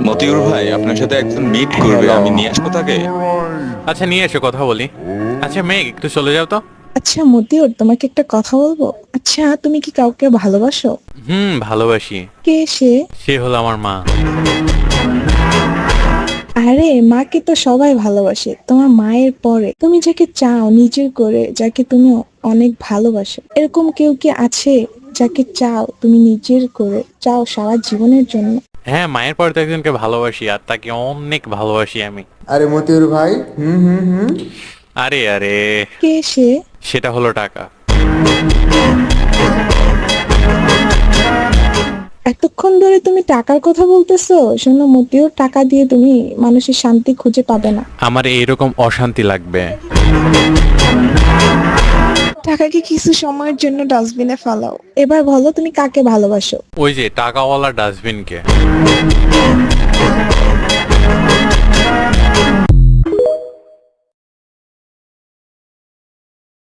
মতিউর ভাই, আপনার সাথে একজন মিট করবে, আমি নিয়ে আসবো তাকে। আচ্ছা নিয়ে এসো, কথা বলি। আচ্ছা মেঘ, একটু চলে যাও তো। আচ্ছা মতিউর, তোমাকে একটা কথা বলবো। আচ্ছা, তুমি কি কাউকে ভালোবাসো? ভালোবাসি। কে সে? সে হলো আমার মা। আরে, মাকে তো সবাই ভালোবাসে, তোমার মায়ের পরে তুমি যাকে চাও নিজের করে, যাকে তুমি অনেক ভালোবাসো, এরকম কেউ কি আছে যাকে চাও তুমি নিজের করে, চাও সারা জীবনের জন্য? হ্যাঁ, মায়ের পর তো একজনকে ভালোবাসি, আর তাকে অনেক ভালোবাসি আমি। আরে মতিউর ভাই, হুম হুম হুম। আরে আরে, কে সে? সেটা হলো টাকা। এতক্ষণ ধরে তুমি টাকার কথা বলতেছো। শোনো মতিউর, টাকা দিয়ে তুমি মানুষের শান্তি খুঁজে পাবে না। আমার এইরকম অশান্তি লাগবে। টাকাকে কিছু সময়ের জন্য ডাস্টবিনে ফেলাও। এবার বলো, তুমি কাকে ভালোবাসো? ওই যে টাকাওয়ালা ডাস্টবিনকে।